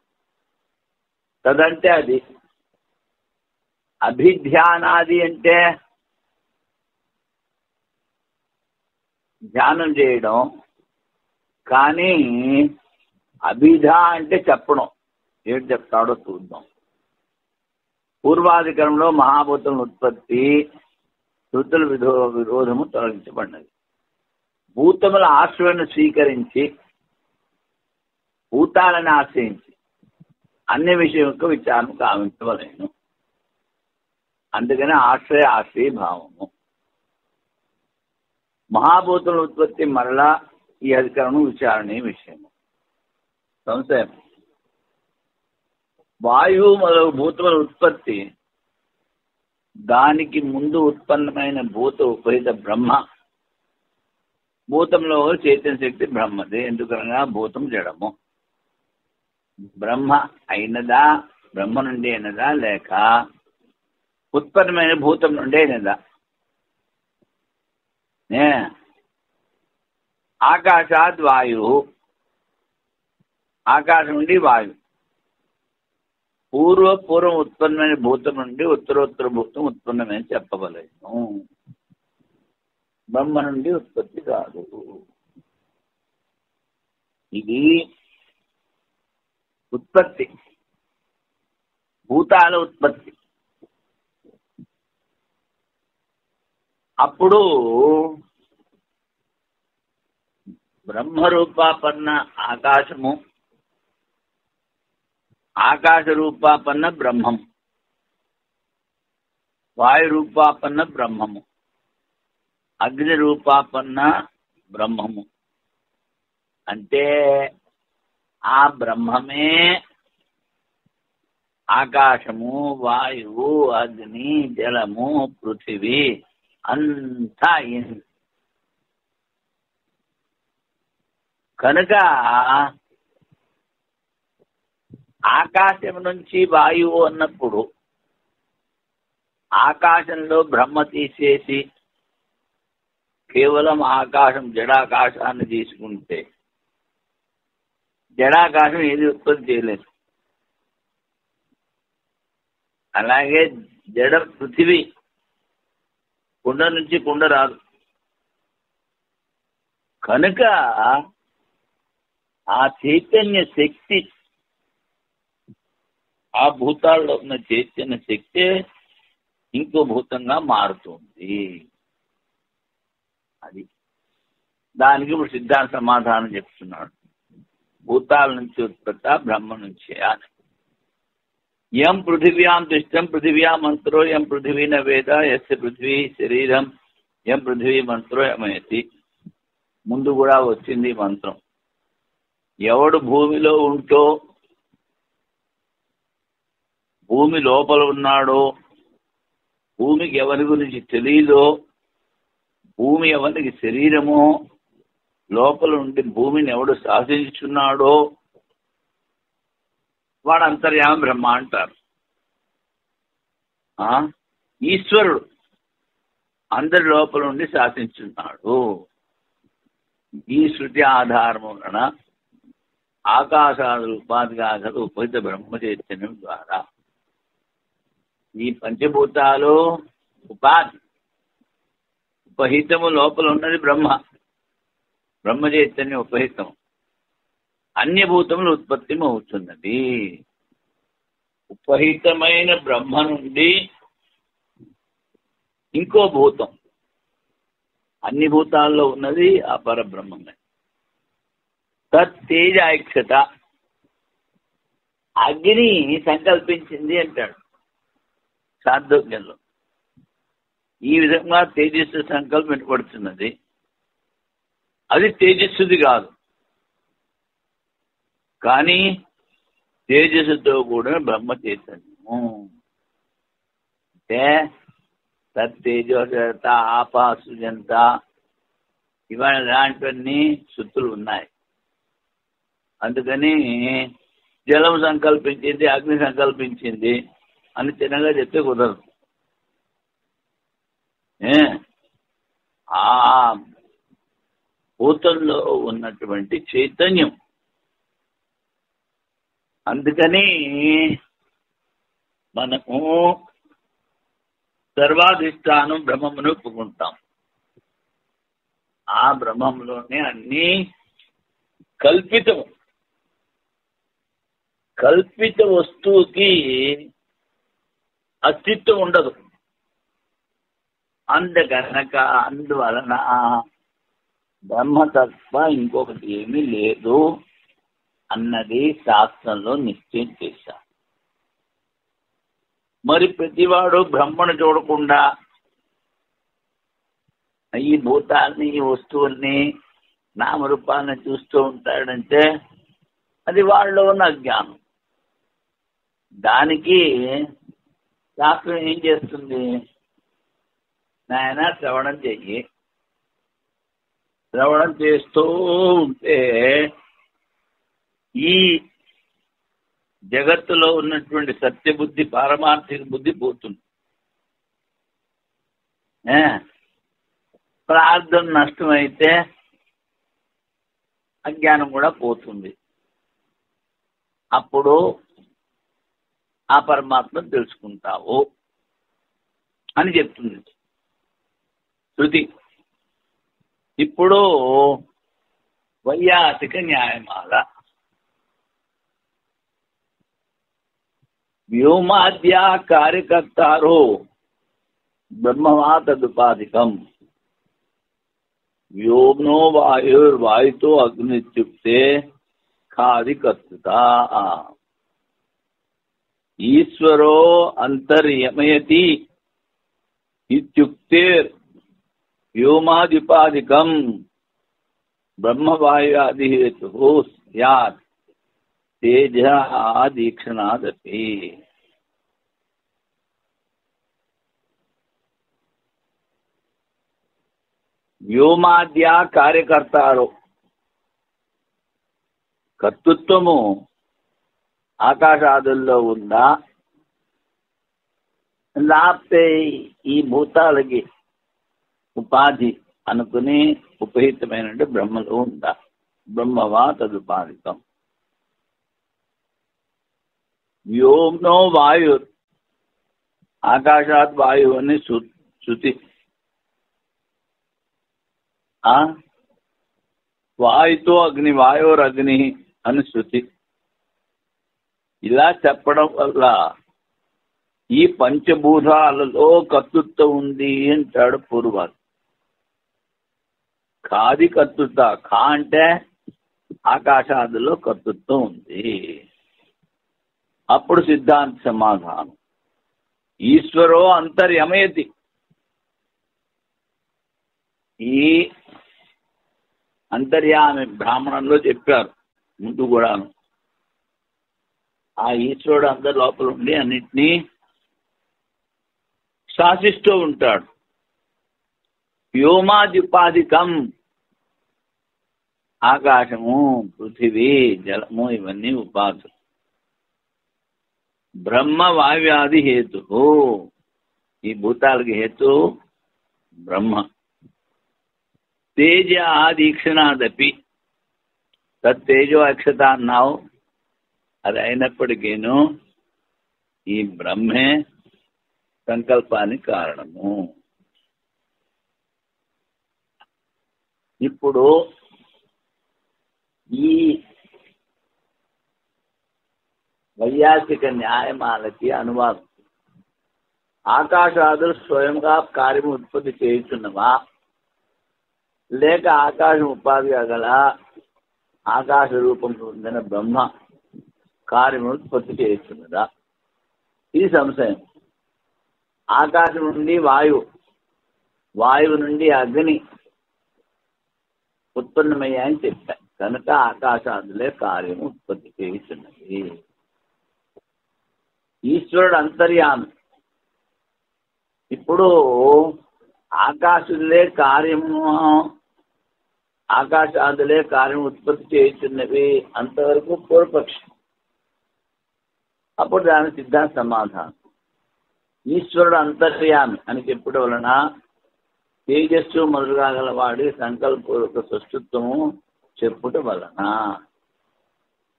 తదంటే అది. అభిధ్యానాది అంటే ధ్యానం చేయడం. కానీ అభిధ అంటే చెప్పడం. ఏంటి చెప్తాడో చూద్దాం. పూర్వాధికరణంలో మహాభూతముల ఉత్పత్తి శృతుల విరోధము తొలగించబడినది. భూతముల ఆశ్రయను స్వీకరించి భూతాలను ఆశ్రయించి అన్ని విషయం యొక్క విచారణ కావించవలేను. అందుకని ఆశ్రయ భావము. మహాభూతముల ఉత్పత్తి మరలా ఈ అధికరణం విచారణీయ విషయము. సంశయం. వాయువు మొదలగు భూతముల ఉత్పత్తి దానికి ముందు ఉత్పన్నమైన భూత ఉపహిత బ్రహ్మ. భూతంలో చైతన్య శక్తి బ్రహ్మదే. ఎందుకనగా భూతం జడము. బ్రహ్మ అయినదా, బ్రహ్మ నుండి అయినదా, లేక ఉత్పన్నమైన భూతం నుండి అయినదా? ఆకాశాద్ వాయు, ఆకాశం నుండి వాయువు. పూర్వం ఉత్పన్నమైన భూతం నుండి ఉత్తరోత్తర భూతం ఉత్పన్నమైన చెప్పవలేను. బ్రహ్మ నుండి ఉత్పత్తి కాదు. ఇది ఉత్పత్తి, భూతాల ఉత్పత్తి. అప్పుడు బ్రహ్మరూపాపన్న ఆకాశము, ఆకాశ రూపాపన్న బ్రహ్మము, వాయు రూపాపన్న బ్రహ్మము, అగ్ని రూపాపన్న బ్రహ్మము. అంటే ఆ బ్రహ్మమే ఆకాశము, వాయువు, అగ్ని, జలము, పృథివీ అంతా అయింది. కనుక ఆకాశం నుంచి వాయువు అన్నప్పుడు ఆకాశంలో బ్రహ్మ తీసేసి కేవలం ఆకాశం జడాకాశాన్ని తీసుకుంటే జడాకాశం ఏది ఉత్పత్తి చేయలేదు. అలాగే జడ పృథివీ, కుండ నుంచి కుండ రాదు. కనుక ఆ చైతన్య శక్తి, ఆ భూతాల్లో ఉన్న చైతన్య శక్తి ఇంకో భూతంగా మారుతుంది. అది దానికి ఇప్పుడు సిద్ధాంత సమాధానం చెప్తున్నాడు. భూతాల నుంచి ఉత్పత్తి, బ్రహ్మ నుంచి అని. యం పృథివ్యాం తిష్టం పృథివ్యా మంత్రో యం పృథివీ న వేద యస్య పృథివీ శరీరం యం పృథివీ మంత్రో యమయతి. ముందు కూడా వచ్చింది మంత్రం. ఎవడు భూమిలో ఉంటో, భూమి లోపల ఉన్నాడో, భూమికి ఎవరి గురించి తెలియదో, భూమి ఎవరికి శరీరమో, లోపల ఉండి భూమిని ఎవడు శాసించున్నాడో వాడు అంతర్యామి బ్రహ్మ అంటారు. ఈశ్వరుడు అందరి లోపల ఉండి శాసించున్నాడు. ఈ శృతి ఆధారము వలన ఆకాశాదులు ఉపాధిగా గల ఉపహిత బ్రహ్మ చైతన్యం ద్వారా ఈ పంచభూతాలు ఉపాధి, ఉపహితము లోపల ఉన్నది బ్రహ్మ చైతన్యం ఉపహితం. అన్యభూతములు ఉత్పత్తి అవుతున్నది. ఉపహితమైన బ్రహ్మ నుండి ఇంకో భూతం, అన్ని భూతాల్లో ఉన్నది ఆ పరబ్రహ్మమే. తేజ ఐక్షత, అగ్ని సంకల్పించింది అంటాడు సాందోగ్యంలో. ఈ విధంగా తేజస్సు సంకల్పించబడుతున్నది. అది తేజస్సుది కాదు, కానీ తేజస్సుతో కూడిన బ్రహ్మ చైతన్యము. అంటే తేజోజత, ఆపాసుజంత, ఇవాళ ఇలాంటివన్నీ శృతులు ఉన్నాయి. అందుకని జలం సంకల్పించింది, అగ్ని సంకల్పించింది అని చిన్నగా చెప్తే కుదరదు. ఆ భూతంలో ఉన్నటువంటి చైతన్యం. అందుకని మనము సర్వాధిష్టానం బ్రహ్మమును ఒప్పుకుంటాం. ఆ బ్రహ్మంలోనే అన్ని కల్పితం. కల్పిత వస్తువుకి అస్తిత్వం ఉండదు. అందువలన బ్రహ్మ తప్ప ఇంకొకటి ఏమీ లేదు అన్నది శాస్త్రంలో నిశ్చయం చేశారు. మరి ప్రతివాడు బ్రహ్మను చూడకుండా ఈ భూతాన్ని, ఈ వస్తువుల్ని, నామరూపాన్ని చూస్తూ ఉంటాడంటే అది వాళ్ళలో ఉన్న అజ్ఞానం. దానికి శాస్త్రం ఏం చేస్తుంది? నాయన శ్రవణం చెయ్యి. శ్రవణం చేస్తూ ఉంటే ఈ జగత్తులో ఉన్నటువంటి సత్యబుద్ధి, పారమార్థిక బుద్ధి పోతుంది. ప్రార్థన నష్టమైతే అజ్ఞానం కూడా పోతుంది. అప్పుడు ఆ పరమాత్మను తెలుసుకుంటావు అని చెప్తుంది శృతి. ఇప్పుడు వైయాసిక న్యాయమాల. వ్యోమాద్యా కార్యకర్తారో బ్రహ్మవా తదుపాధికం. వ్యోమ్నో వాయుర్వాయుతో అగ్నిత్యుక్తే ఖాదికర్త. ఈశ్వరో అంతర్యమయతి ఇత్యుక్తే వ్యోమాదిపాదికం బ్రహ్మవాయుయాది హేతు స్యాత్ తేజ ఆదీక్షణాదపి. వ్యోమాద్య కార్యకర్తారు. కర్తృత్వము ఆకాశాదుల్లో ఉందా, లేకపోతే ఈ భూతాలకి ఉపాధి అనుకుని ఉపహితమైన బ్రహ్మలో ఉందా? బ్రహ్మవా తదుపాధికం. వ్యోమ్నో వాయు, ఆకాశాత్ వాయు అని శృతి. వాయుతో అగ్ని, వాయురగ్ని అని శృతి. ఇలా చెప్పడం వల్ల ఈ పంచభూతాలలో కర్తృత్వం ఉంది అంటాడు పూర్వాలు. ఖాది కర్తృత్వ. ఖా అంటే ఆకాశాదులో కర్తృత్వం ఉంది. అప్పుడు సిద్ధాంత సమాధానం ఈశ్వరో అంతర్యమయతి. ఈ అంతర్యామి బ్రాహ్మణంలో చెప్పారు ముందు కూడాను. ఆ ఈశ్వరుడు అందరి లోపల ఉండి అన్నిటినీ శాసిస్తూ ఉంటాడు. వ్యోమాదిపాదికం, ఆకాశము, పృథివీ, జలము ఇవన్నీ ఉపాధులు. బ్రహ్మ వాయువ్యాది హేతు, ఈ భూతాలకి హేతు బ్రహ్మ. తేజ ఆదీక్షణాదపి, తేజో అక్షత అన్నావు. అది అయినప్పటికీను ఈ బ్రహ్మే సంకల్పానికి కారణము. ఇప్పుడు ఈ వైయాసిక న్యాయమాలకి అనువాదం, ఆకాశాదులు స్వయంగా కార్యము ఉత్పత్తి చేయుచున్నవా, లేక ఆకాశం ఉపాధిగా గల ఆకాశ రూపం పొందిన బ్రహ్మ కార్యము ఉత్పత్తి చేయుచున్నదా? ఇది సంశయం. ఆకాశం నుండి వాయువు, వాయువు నుండి అగ్ని ఉత్పన్నమయ్యాయని చెప్పారు కనుక ఆకాశాదులే కార్యము ఉత్పత్తి చేయుచున్నది. ఈశ్వరుడు అంతర్యామి. ఇప్పుడు ఆకాశులే కార్యము, ఆకాశాదులే కార్యం ఉత్పత్తి చేయుచున్నవి అంతవరకు పూర్వపక్షం. అప్పుడు దాని సిద్ధాంత సమాధానం. ఈశ్వరుడు అంతర్యామి అని చెప్పడం వలన తేజస్సు మొదలుగా గలవాడి సంకల్పపూర్వక సృష్టిత్వము చెప్పుట వలన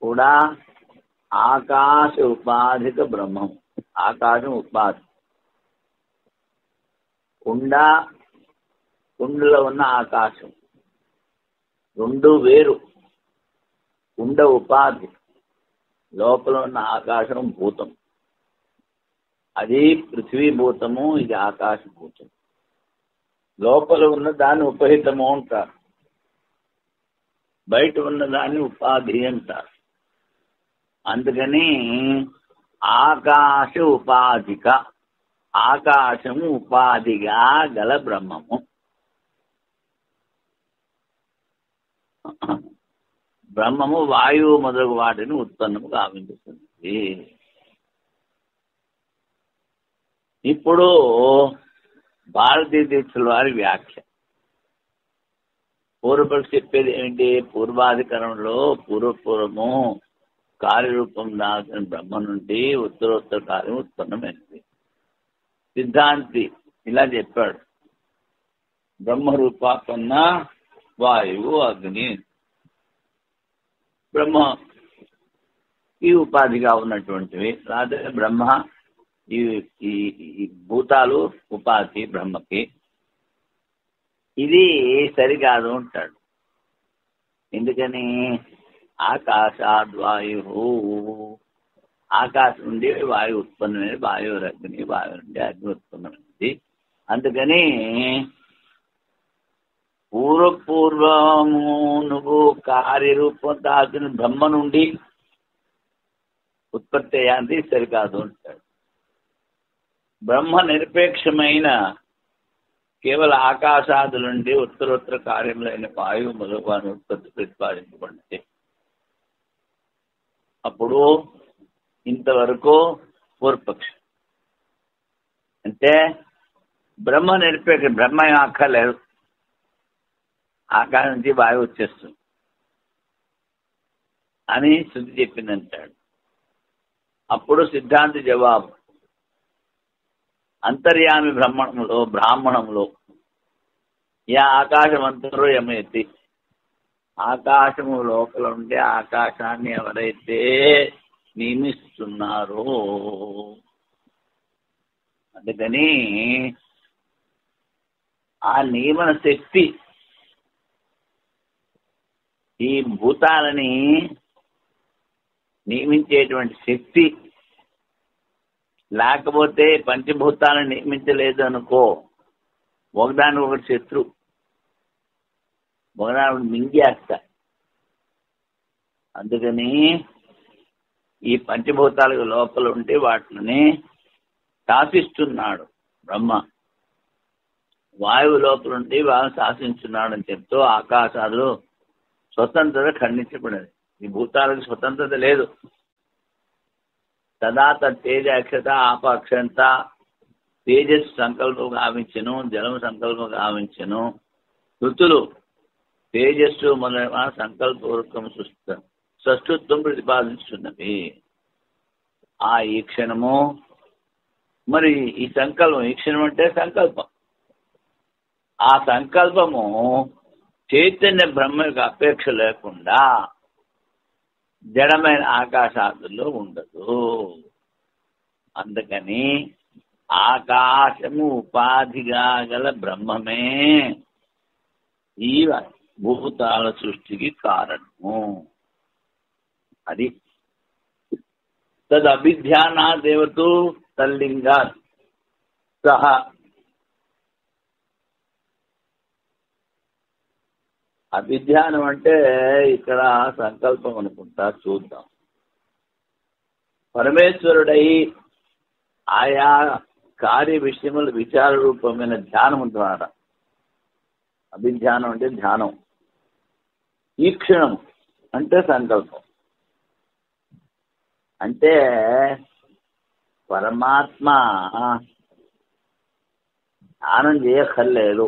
కూడా ఆకాశ ఉపాధిక బ్రహ్మం, ఆకాశం ఉపాధి, కుండలో ఉన్న ఆకాశం రెండు వేరు. కుండ ఉపాధి, లోపల ఉన్న ఆకాశం భూతం. అది పృథ్వీభూతము, ఇది ఆకాశభూతం. లోపల ఉన్న దాన్ని ఉపహితము అంటారు, బయట ఉన్న దాన్ని ఉపాధి అంటారు. అందుకని ఆకాశ ఉపాధిక, ఆకాశము ఉపాధిగా గల బ్రహ్మము. బ్రహ్మము వాయువు మొదలగు వాటిని ఉత్పన్నము గావించుతుంది. ఇప్పుడు భారతీయ తీర్థుల వారి వ్యాఖ్య. పూర్వపక్షి చెప్పేది ఏమిటి? పూర్వాధికరణంలో పూర్వపూర్వము కార్యరూపం దాల్చిన బ్రహ్మ నుండి ఉత్తరోత్తర కార్యం ఉత్పన్నమైనది. సిద్ధాంతి ఇలా చెప్పాడు, బ్రహ్మరూపాపన్న వాయువు అగ్ని. బ్రహ్మ ఈ ఉపాధిగా ఉన్నటువంటివి, లేదా బ్రహ్మ ఈ భూతాలు ఉపాధి బ్రహ్మకి. ఇది సరికాదు అంటాడు. ఎందుకని? ఆకాశాద్వాయు, ఆకాశం నుండి వాయువు ఉత్పన్నమైనది, వాయువు అగ్ని, వాయువు నుండి అగ్ని ఉత్పన్నమైనది. అందుకని పూర్వపూర్వము నువ్వు కార్యరూపం దాల్చిన బ్రహ్మ నుండి ఉత్పత్తి అయ్యాది సరికాదు అంటాడు. బ్రహ్మ నిరపేక్షమైన కేవల ఆకాశాదుల నుండి ఉత్తరోత్తర కార్యములైన వాయువు మొదలగు ఉత్పత్తి ప్రతిపాదించబడింది. అప్పుడు ఇంతవరకు పూర్వపక్షం అంటే బ్రహ్మ నిరపేక్ష, బ్రహ్మ ఏం అక్కర్లేదు, ఆకాశం నుంచి వాయువు వచ్చేస్తుంది అని శృతి చెప్పిందంటాడు. అప్పుడు సిద్ధాంతి జవాబు, అంతర్యామి బ్రాహ్మణంలో యా ఆకాశమంతరో యమేతి, ఆకాశము లోపల ఉండే ఆకాశాన్ని ఎవరైతే నియమిస్తున్నారో, అందుకని ఆ నియమన శక్తి ఈ భూతాలని నియమించేటువంటి శక్తి లేకపోతే పంచభూతాలను నియమించలేదు అనుకో, ఒకదాని ఒకటి శత్రు, ఒకదాని మింగేస్తా. అందుకని ఈ పంచభూతాలకు లోపల ఉంటే వాటిని శాసిస్తున్నాడు బ్రహ్మ, వాయువు లోపల ఉంటే వాయువు శాసించున్నాడు అని చెప్తూ ఆకాశాలు స్వతంత్రత ఖండించబడింది. ఈ భూతాలకు స్వతంత్రత లేదు. తదా తేజ అక్షత ఆప అక్షంత, తేజస్సు సంకల్పం గావించను, జలము సంకల్పం గావించను. ఋతులు తేజస్సు మొదలైన సంకల్పపూర్వకం సృష్టిత్వం ప్రతిపాదించున్నవి. ఈ క్షణము మరి ఈ సంకల్పం, ఈ క్షణం అంటే సంకల్పం, ఆ సంకల్పము చైతన్య బ్రహ్మ యొక్క అపేక్ష లేకుండా జడమైన ఆకాశాదుల్లో ఉండదు. అందుకని ఆకాశము ఉపాధిగా గల బ్రహ్మమే ఈ భూతాల సృష్టికి కారణము. అది తదభిధ్యానాదేవతు తల్లింగా సహ. అభిధ్యానం అంటే ఇక్కడ సంకల్పం అనుకుంటా, చూద్దాం. పరమేశ్వరుడై ఆయా కార్య విషయముల విచార రూపమైన ధ్యానం ద్వారా, అభిధ్యానం అంటే ధ్యానం, ఈక్షణం అంటే సంకల్పం. అంటే పరమాత్మ ధ్యానం చేయక్కర్లేదు,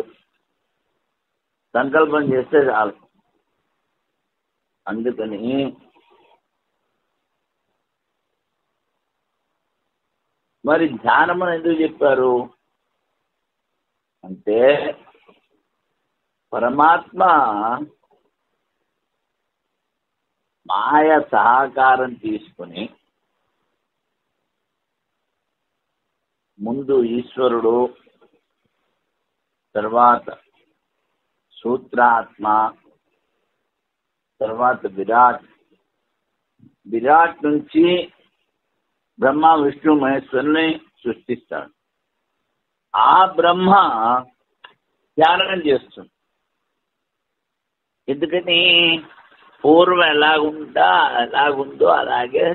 సంకల్పం చేస్తే చాలు. అందుకని మరి ధ్యానం అని ఎందుకు చెప్పారు అంటే, పరమాత్మ మాయ సహకారం తీసుకుని ముందు ఈశ్వరుడు, తర్వాత సూత్రాత్మ, తర్వాత విరాట్ నుంచి బ్రహ్మ విష్ణు మహేశ్వరుని సృష్టిస్తాడు. ఆ బ్రహ్మ ధ్యానం చేస్తుంది. ఎందుకని పూర్వం ఎలాగుందో అలాగే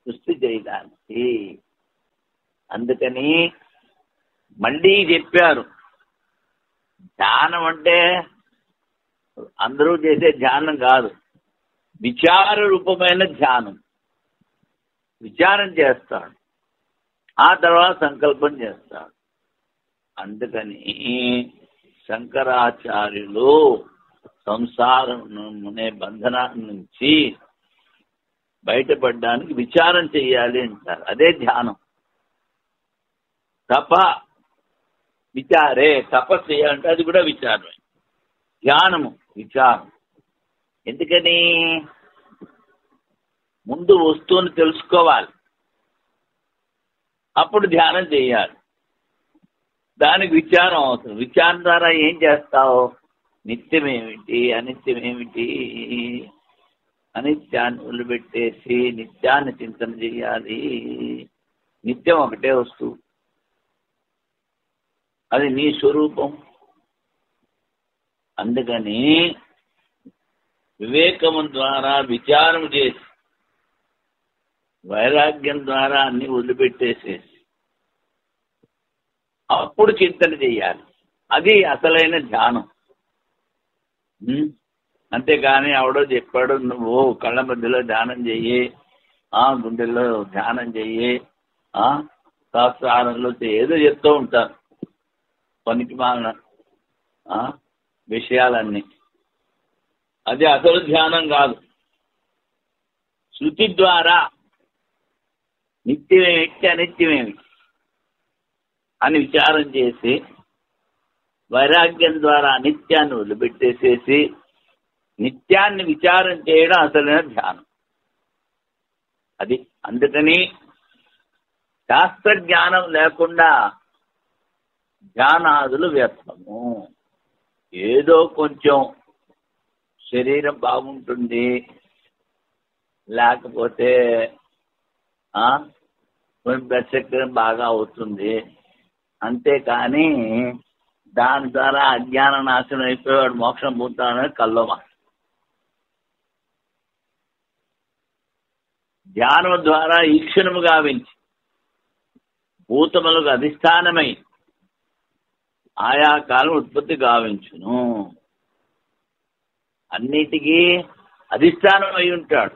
సృష్టి చేయడానికి. అందుకని మళ్ళీ చెప్పారు, ధ్యానం అంటే అందరూ చేసే ధ్యానం కాదు, విచార రూపమైన ధ్యానం. విచారం చేస్తాడు, ఆ తర్వాత సంకల్పం చేస్తాడు. అందుకని శంకరాచార్యులు సంసారం అనే బంధనాల నుంచి బయటపడడానికి విచారం చెయ్యాలి అంటారు. అదే ధ్యానం. విచారే తపస్సు చేయాలంటే అది కూడా విచారమే. ధ్యానము విచారం. ఎందుకని ముందు వస్తువుని తెలుసుకోవాలి, అప్పుడు ధ్యానం చేయాలి. దానికి విచారం అవసరం. విచారం ద్వారా ఏం చేస్తావు? నిత్యమేమిటి, అనిత్యమేమిటి, అనిత్యాన్ని వదిలిపెట్టేసి నిత్యాన్ని చింతన చేయాలి. నిత్యం ఒకటే వస్తువు, అది నీ స్వరూపం. అందుకని వివేకము ద్వారా విచారం చేసి, వైరాగ్యం ద్వారా అన్ని వదిలిపెట్టేసేసి అప్పుడు చింతన చెయ్యాలి. అది అసలైన ధ్యానం. అంతేగాని ఎవడో చెప్పాడు నువ్వు కళ్ళ మధ్యలో ధ్యానం చెయ్యి, గుండెల్లో ధ్యానం చెయ్యి, శాస్త్రాలలో ఏదో చెప్తూ ఉంటారు పనికి మాలిన విషయాలన్నీ. అది అసలు ధ్యానం కాదు. శృతి ద్వారా నిత్యమేమిటి, అనిత్యమేమిటి అని విచారం చేసి, వైరాగ్యం ద్వారా అనిత్యాన్ని వదిలిపెట్టేసేసి నిత్యాన్ని విచారం చేయడం అసలైన ధ్యానం. అది అందుకని శాస్త్ర జ్ఞానం లేకుండా ధ్యానాదులు వ్యర్థము. ఏదో కొంచెం శరీరం బాగుంటుంది, లేకపోతే బ్లడ్ శక్తి బాగా అవుతుంది, అంతేకాని దాని ద్వారా అజ్ఞాన నాశనం అయిపోయాడు మోక్షం పొందుతాడని కల్లోమా. ధ్యానం ద్వారా ఈక్షణము గావించి భూతములకు అధిష్టానమై ఆయా కాలం ఉత్పత్తి గావించును. అన్నిటికీ అధిష్టానం అయి ఉంటాడు.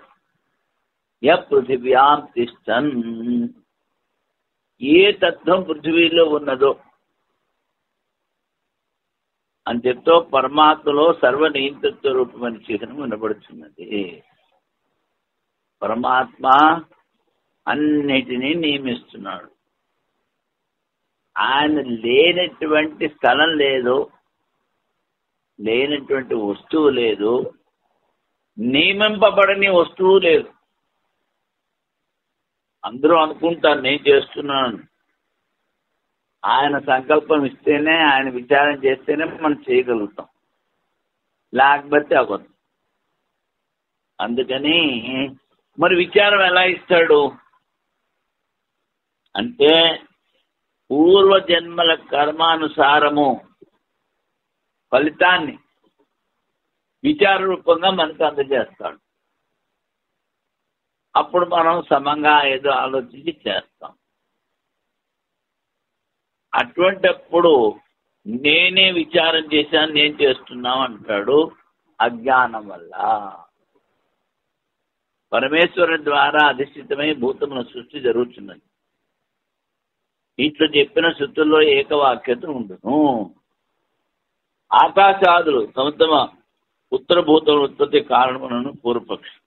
పృథివ్యాం తిష్టన్, ఏ తత్వం పృథివీలో ఉన్నదో అని చెప్తూ పరమాత్మలో సర్వనియంతృత్వ రూపమైన చిహ్నం వినబడుతున్నది. పరమాత్మ అన్నిటినీ నియమిస్తున్నాడు. ఆయన లేనటువంటి స్థలం లేదు, లేనటువంటి వస్తువు లేదు, నియమింపబడని వస్తువు లేదు. అందరూ అనుకుంటారు నేను చేస్తున్నాను. ఆయన సంకల్పం ఇస్తేనే, ఆయన విచారం చేస్తేనే మనం చేయగలుగుతాం, లేకపోతే అవ్వదు. అందుకని మరి విచారం ఎలా ఇస్తాడు అంటే పూర్వజన్మల కర్మానుసారము ఫలితాన్ని విచార రూపంగా మనకు అందజేస్తాడు. అప్పుడు మనం సమంగా ఏదో ఆలోచించి చేస్తాం. అటువంటిప్పుడు నేనే విచారం చేశాను, నేను చేస్తున్నాం అంటాడు. అజ్ఞానం వల్ల పరమేశ్వరుని ద్వారా అధిష్ఠితమై భూతముల సృష్టి జరుగుతున్నది. ఇట్లు చెప్పిన శృతుల్లో ఏకవాక్యత ఉండును. ఆకాశాదులు తమ తమ ఉత్తరభూతముల ఉత్పత్తి కారణములను పూర్వపక్షి.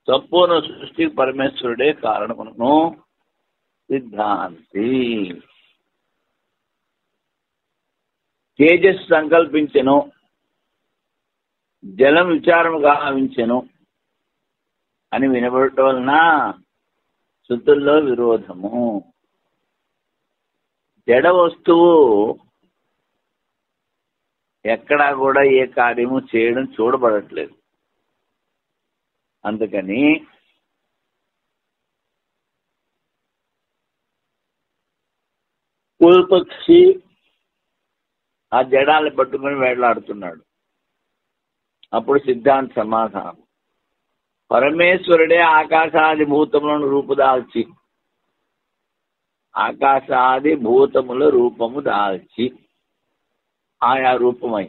సంపూర్ణ సృష్టికి పరమేశ్వరుడే కారణమును సిద్ధాంతి. తేజస్సు సంకల్పించెను, జలం విచారము గావించెను అని వినబడటం వలన శృతుల్లో విరోధము. జడ వస్తువు ఎక్కడా కూడా ఏ కార్యము చేయడం చూడబడట్లేదు. అందుకని పూర్వపక్షి ఆ జడాన్ని పట్టుకుని వేళ్లాడుతున్నాడు. అప్పుడు సిద్ధాంత సమాధానం, పరమేశ్వరుడే ఆకాశాది భూతములను రూపుదాల్చి, ఆకాశాది భూతముల రూపము దాల్చి, ఆయా రూపమై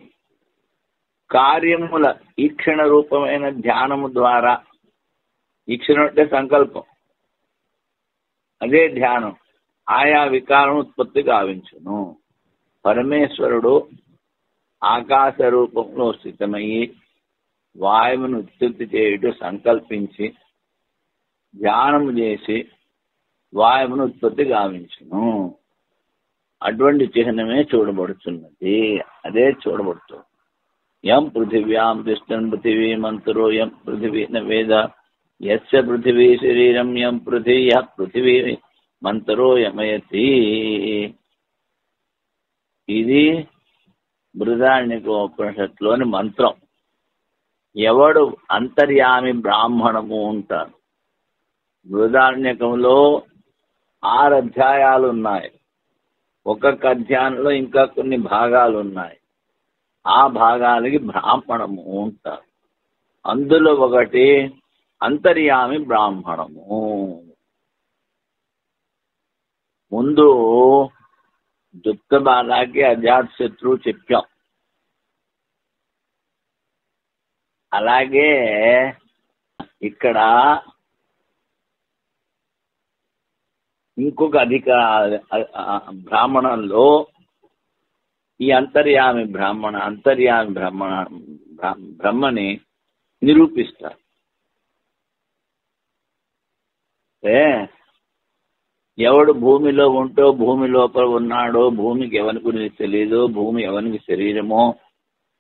కార్యముల ఈక్షణ రూపమైన ధ్యానము ద్వారా, ఈక్షణ అంటే సంకల్పం, అదే ధ్యానం, ఆయా వికారం ఉత్పత్తి గావించును. పరమేశ్వరుడు ఆకాశ రూపంలో స్థితమయ్యి వాయువును ఉత్పత్తి చేయుట సంకల్పించి ధ్యానము చేసి వాయువును ఉత్పత్తి గావించును. అటువంటి చిహ్నమే చూడబడుతున్నది, అదే చూడబడుతుంది. యం పృథివ్యాం తిష్టన్ పృథివీమంతరో యం పృథివీ న వేద యస్య పృథివీ శరీరం యం పృథివ్య పృథివీ మంతరో యమయతి. ఇది బృహదారణ్యకోపనిషత్తులోని మంత్రం. ఎవడు అంతర్యామి బ్రాహ్మణము ఉంటారు. బృహదారణ్యకంలో 6 అధ్యాయాలు ఉన్నాయి. ఒక్కొక్క అధ్యాయంలో ఇంకా కొన్ని భాగాలు ఉన్నాయి. ఆ భాగాలకి బ్రాహ్మణము ఉంటారు. అందులో ఒకటి అంతర్యామి బ్రాహ్మణము. ముందు దుఃఖబాలకి అజాతశత్రువు చెప్పాం. అలాగే ఇక్కడ ఇంకొక బ్రాహ్మణంలో ఈ అంతర్యామి బ్రహ్మని నిరూపిస్తారు. ఎవడు భూమిలో ఉంటో భూమి లోపల ఉన్నాడో, భూమికి ఎవరి గురించి తెలియదో, భూమి ఎవరికి శరీరమో,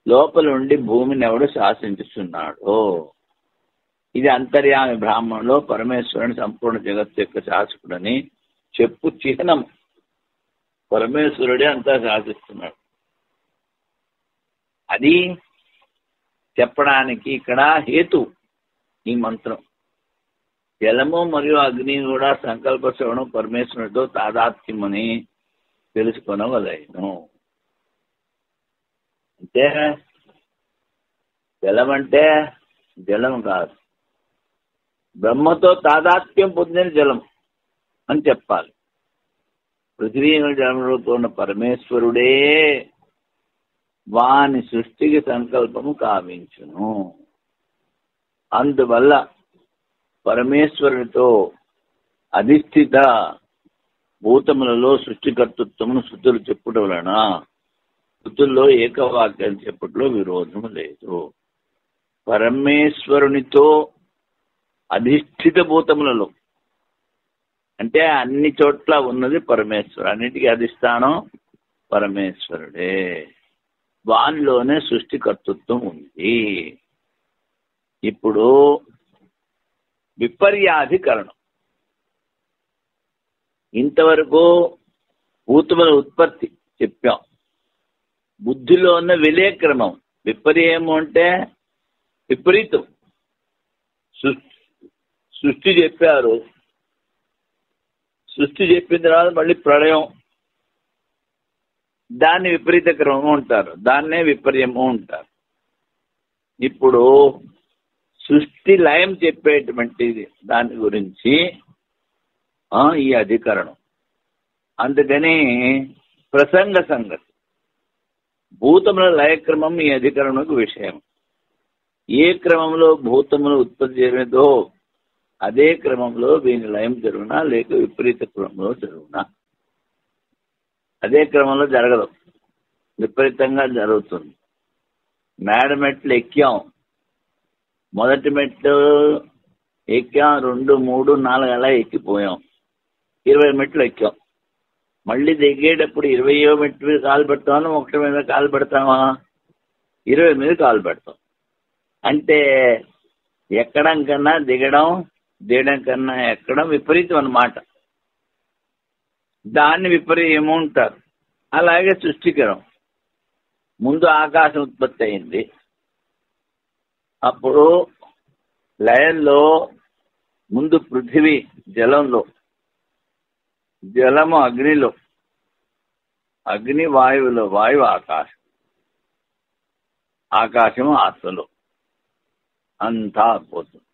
లోపల ఉండి భూమిని ఎవడు శాసించుతున్నాడో, ఇది అంతర్యామి బ్రాహ్మణంలో పరమేశ్వరుని సంపూర్ణ జగత్తు యొక్క శాసకుడని చెప్పు చిహ్నం. పరమేశ్వరుడే అంతా శాసిస్తున్నాడు. అది చెప్పడానికి ఇక్కడ హేతు ఈ మంత్రం. జలము మరియు అగ్ని కూడా సంకల్ప శ్రవణం పరమేశ్వరుడితో తాదాత్మ్యమని తెలుసుకొనవలెను. అంటే జలం అంటే జలం కాదు, బ్రహ్మతో తాదాత్మ్యం పొందిన జలం అని చెప్పాలి. పృథివీ జలంలో ఉన్న పరమేశ్వరుడే వాని సృష్టికి సంకల్పము కావించును. అందువల్ల పరమేశ్వరునితో అధిష్ఠిత భూతములలో సృష్టికర్తృత్వమును శృతులు చెప్పుట వలన శృతుల్లో ఏకవాక్యం చెప్పుట్లో విరోధము లేదు. పరమేశ్వరునితో అధిష్ఠిత భూతములలో అంటే అన్ని చోట్ల ఉన్నది పరమేశ్వరుడు, అన్నిటికీ అధిష్టానం పరమేశ్వరుడే. వానిలోనే సృష్టికర్తృత్వం ఉంది. ఇప్పుడు విపర్యాధికరణం. ఇంతవరకు భూతముల ఉత్పత్తి చెప్పాం. బుద్ధిలో ఉన్న విలేక్రమం. విపర్యము అంటే విపరీతం. సృష్టి చెప్పారు. సృష్టి చెప్పిన తర్వాత మళ్ళీ ప్రళయం. దాన్ని విపరీత క్రమము అంటారు, దాన్నే విపర్యము అంటారు. ఇప్పుడు సృష్టి లయం చెప్పేటువంటిది దాని గురించి ఈ అధికరణం. అందుకని ప్రసంగ సంగతి భూతముల లయక్రమం ఈ అధికరణకు విషయం. ఏ క్రమంలో భూతములు ఉత్పత్తి చేయలేదో అదే క్రమంలో వీని లయం జరుగునా లేక విపరీత క్రమంలో జరుగునా? అదే క్రమంలో జరగదు, విపరీతంగా జరుగుతుంది. మేడ మెట్లు ఎక్కాం, మొదటి మెట్లు ఎక్కాం, 2, 3, 4 అలా ఎక్కిపోయాం. 20 మెట్లు ఎక్కాం. మళ్ళీ దిగేటప్పుడు 20వ మెట్టు మీద కాలు పెడతామా, 1 మీద కాలు పెడతామా? 20 మీద కాలు పెడతాం. అంటే ఎక్కడం కన్నా దిగడం, దిగడం కన్నా ఎక్కడం విపరీతం అన్నమాట. దాన్ని విపర్యము అంటారు. అలాగే సృష్టికరం. ముందు ఆకాశం ఉత్పత్తి అయింది, అప్పుడు లయంలో ముందు పృథివీ జలంలో, జలము అగ్నిలో, అగ్ని వాయువులో, వాయువు ఆకాశం, ఆకాశము ఆత్మలో, అంతా పోతుంది.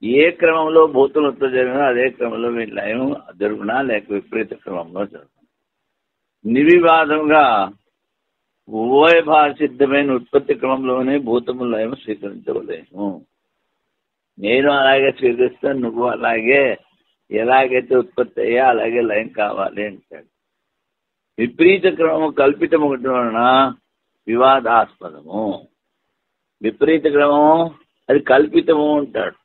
ఏ క్రమంలో భూతులు ఉత్పత్తి జరిగినా అదే క్రమంలో మీ లయం జరుగునా లేక విపరీత క్రమంలో జరుగుతుంది. నిర్వివాదంగా ఉభయభాసిద్ధమైన ఉత్పత్తి క్రమంలోనే భూతముల లయం స్వీకరించవలేము. నేను అలాగే స్వీకరిస్తాను, నువ్వు అలాగే ఎలాగైతే ఉత్పత్తి అయ్యా అలాగే లయం కావాలి అంటాడు. విపరీత క్రమము కల్పితము ఒకటి వలన వివాదాస్పదము. విపరీత క్రమము అది కల్పితము అంటాడు.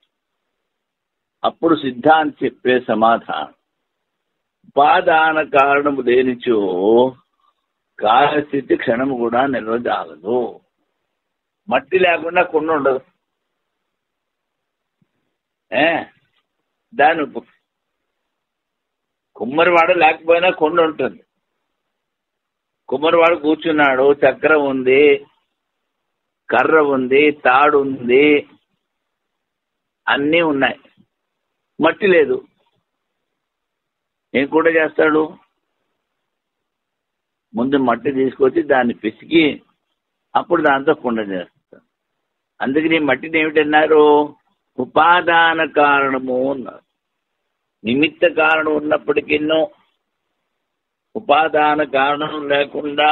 అప్పుడు సిద్ధాంతి చెప్పే సమాధానం, ఉపాదాన కారణము లేనిచో కాలస్థితి క్షణము కూడా నిలవజాలదు. మట్టి లేకుండా కుండ ఉండదు. దాని కుమ్మరివాడు లేకపోయినా కుండ ఉంటుంది. కుమ్మరివాడు కూర్చున్నాడు, చక్రం ఉంది, కర్ర ఉంది, తాడు ఉంది, అన్నీ ఉన్నాయి, మట్టి లేదు. ఏం కూడా చేస్తాడు? ముందు మట్టి తీసుకొచ్చి దాన్ని పిసికి అప్పుడు దాంతో కుండ చేస్తాడు. అందుకని మట్టిని ఏమిటన్నారు? ఉపాదాన కారణము అన్నారు. నిమిత్త కారణం ఉన్నప్పటికీనూ ఉపాదాన కారణం లేకుండా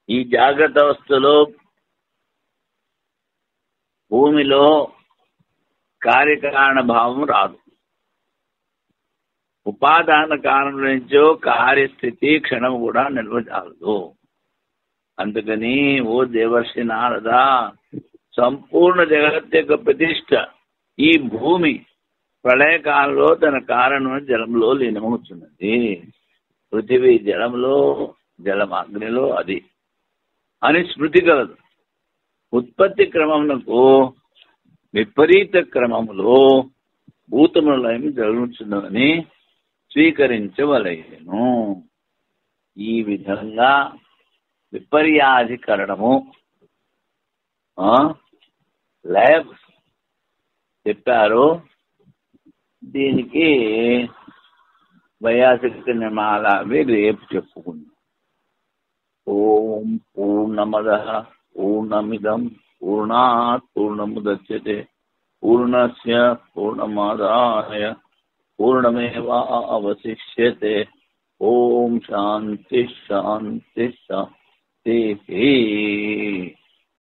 ఈ జాగ్రత్త అవస్థలో భూమిలో కార్యకారణ భావం రాదు. ఉపాదాన కారణం నుంచో కార్యస్థితి క్షణం కూడా నిల్వజాలదు. అందుకని ఓ దేవర్షి నారద, సంపూర్ణ జగత్ యొక్క ప్రతిష్ట ఈ భూమి ప్రళయకాలంలో తన కారణం జలంలో లీనమవుతున్నది. పృథివీ జలంలో, జలం అగ్నిలో అది అని స్మృతి కలదు. ఉత్పత్తి క్రమమునకు విపరీత క్రమములో భూతముల లయం జరుగుతుందని స్వీకరించవలెను. ఈ విధంగా విపర్యాధికరణము లయ చెప్పారు. దీనికి వైయాసిక నిర్మాలవి రేపు చెప్పుకుందాం. ఓం పూర్ణమదః పూర్ణమిదం పూర్ణాత్ పూర్ణముదచ్యతే పూర్ణస్య పూర్ణమాదాయ పూర్ణమేవావశిష్యతే. ఓం శాంతి శాంతి శాంతి.